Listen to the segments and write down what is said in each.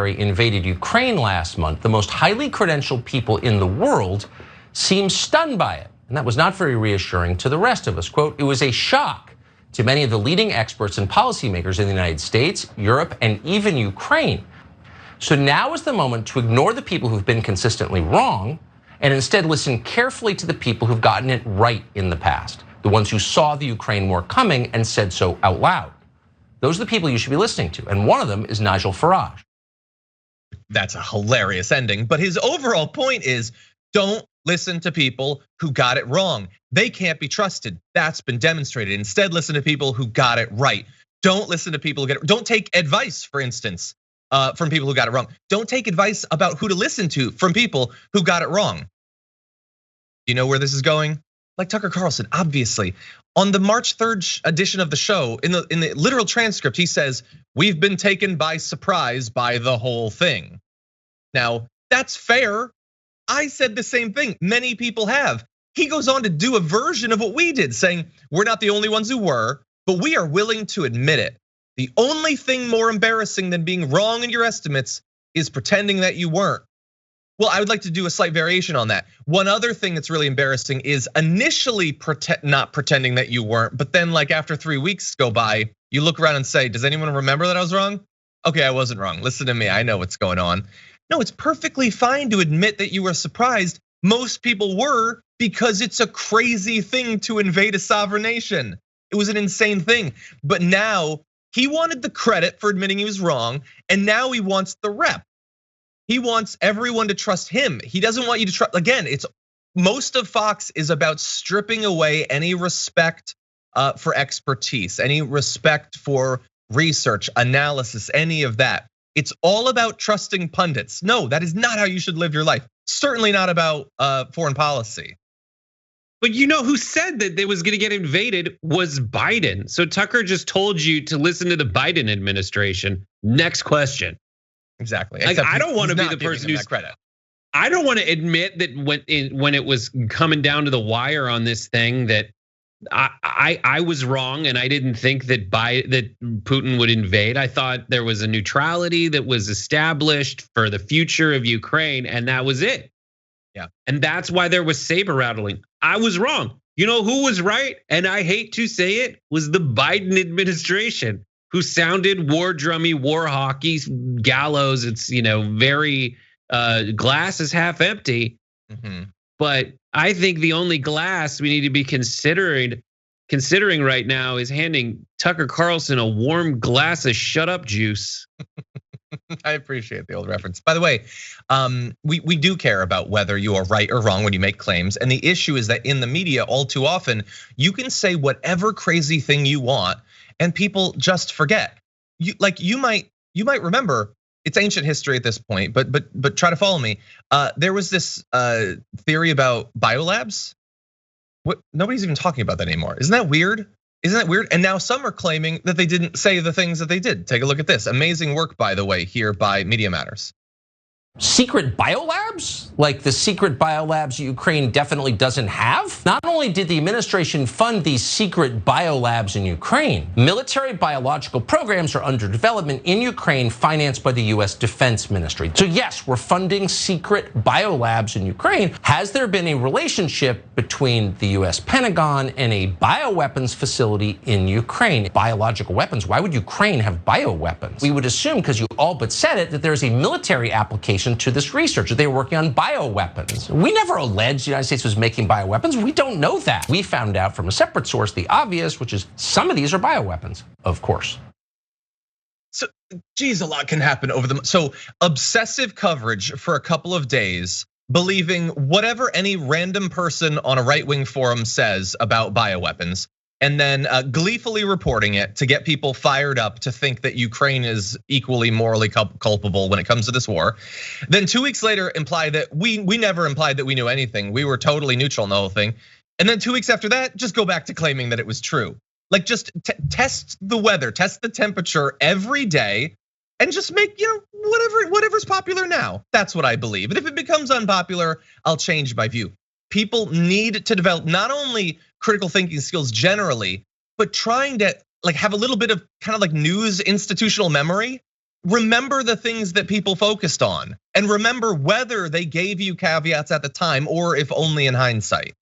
invaded Ukraine last month, the most highly credentialed people in the world seemed stunned by it. And that was not very reassuring to the rest of us. Quote, it was a shock to many of the leading experts and policymakers in the United States, Europe, and even Ukraine. So now is the moment to ignore the people who've been consistently wrong and instead listen carefully to the people who've gotten it right in the past, the ones who saw the Ukraine war coming and said so out loud. Those are the people you should be listening to, and one of them is Nigel Farage. That's a hilarious ending, but his overall point is don't listen to people who got it wrong. They can't be trusted. That's been demonstrated. Instead, listen to people who got it right. Don't listen to people who get it. Don't take advice, for instance, from people who got it wrong. Don't take advice about who to listen to from people who got it wrong. You know where this is going? Like Tucker Carlson, obviously. On the March 3rd edition of the show, in the literal transcript, he says, we've been taken by surprise by the whole thing. Now, that's fair. I said the same thing. Many people have. He goes on to do a version of what we did, saying, we're not the only ones who were, but we are willing to admit it. The only thing more embarrassing than being wrong in your estimates is pretending that you weren't. Well, I would like to do a slight variation on that. One other thing that's really embarrassing is initially not pretending that you weren't, but then like after 3 weeks go by, you look around and say, does anyone remember that I was wrong? Okay, I wasn't wrong. Listen to me, I know what's going on. No, it's perfectly fine to admit that you were surprised. Most people were, because it's a crazy thing to invade a sovereign nation. It was an insane thing. But now he wanted the credit for admitting he was wrong, and now he wants the rep. He wants everyone to trust him. He doesn't want you to trust, again, it's most of Fox is about stripping away any respect for expertise, any respect for research, analysis, any of that. It's all about trusting pundits. No, that is not how you should live your life. Certainly not about foreign policy. But you know who said that they was gonna get invaded was Biden. So Tucker just told you to listen to the Biden administration. Next question. Exactly. Like, I don't want to be the person who's credit. I don't want to admit that when it was coming down to the wire on this thing that I was wrong and I didn't think that Putin would invade. I thought there was a neutrality that was established for the future of Ukraine, and that was it. Yeah. And that's why there was saber rattling. I was wrong. You know who was right? And I hate to say it, was the Biden administration, who sounded war drummy, war hockey, gallows. It's very glass is half empty. But I think the only glass we need to be considering right now is handing Tucker Carlson a warm glass of shut up juice. I appreciate the old reference. By the way, we do care about whether you are right or wrong when you make claims. And the issue is that in the media, all too often, you can say whatever crazy thing you want, and people just forget. You might remember. It's ancient history at this point, but try to follow me. There was this theory about biolabs. What? Nobody's even talking about that anymore. Isn't that weird? And now some are claiming that they didn't say the things that they did. Take a look at this. Amazing work, by the way, here by Media Matters. Secret biolabs? Like the secret biolabs Ukraine definitely doesn't have? Not only did the administration fund these secret biolabs in Ukraine, military biological programs are under development in Ukraine financed by the US Defense Ministry. So yes, we're funding secret biolabs in Ukraine. Has there been a relationship between the US Pentagon and a bioweapons facility in Ukraine? Biological weapons, why would Ukraine have bioweapons? We would assume, because you all but said it, that there's a military application to this research. They were working on bioweapons. We never alleged the United States was making bioweapons. We don't know that. We found out from a separate source the obvious, which is some of these are bioweapons, of course. So, geez, a lot can happen over the. So, obsessive coverage for a couple of days, believing whatever any random person on a right-wing forum says about bioweapons, and then gleefully reporting it to get people fired up to think that Ukraine is equally morally culpable when it comes to this war. Then 2 weeks later imply that we never implied that we knew anything. We were totally neutral in the whole thing. And then 2 weeks after that, just go back to claiming that it was true. Like just test the weather, test the temperature every day, and just make whatever's popular now. That's what I believe. And if it becomes unpopular, I'll change my view. People need to develop not only critical thinking skills generally, but trying to have a little bit of kind of like news institutional memory. remember the things that people focused on, and remember whether they gave you caveats at the time or if only in hindsight.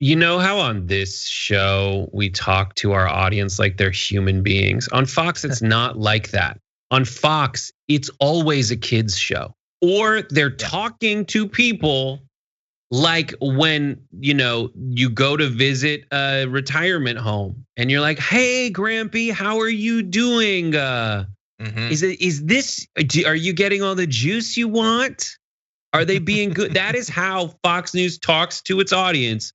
You know how on this show we talk to our audience like they're human beings? On Fox, it's not like that. On Fox, it's always a kids show. Or they're talking to people like when you go to visit a retirement home and you're like, "Hey, Grampy, how are you doing? Are you getting all the juice you want? Are they being good?" That is how Fox News talks to its audience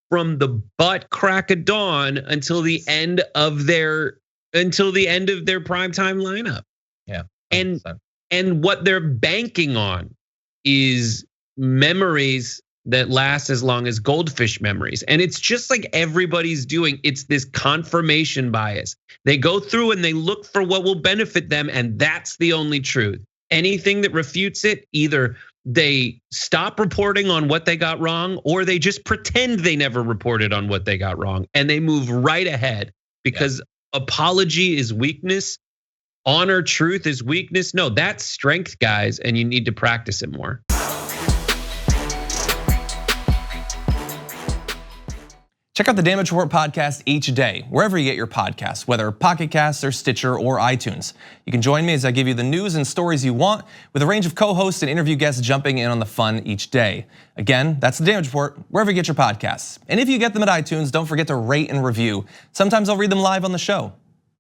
from the butt crack of dawn until the end of their primetime lineup. Yeah. And what they're banking on is memories that last as long as goldfish memories. And it's just like everybody's doing. It's this confirmation bias. They go through and they look for what will benefit them, and that's the only truth. Anything that refutes it, either they stop reporting on what they got wrong, or they just pretend they never reported on what they got wrong, and they move right ahead because apology is weakness. Honor, truth is weakness. No, that's strength, guys, and you need to practice it more. Check out the Damage Report podcast each day, wherever you get your podcasts, whether Pocket Casts or Stitcher or iTunes. You can join me as I give you the news and stories you want, with a range of co-hosts and interview guests jumping in on the fun each day. Again, that's the Damage Report, wherever you get your podcasts. And if you get them at iTunes, don't forget to rate and review. Sometimes I'll read them live on the show.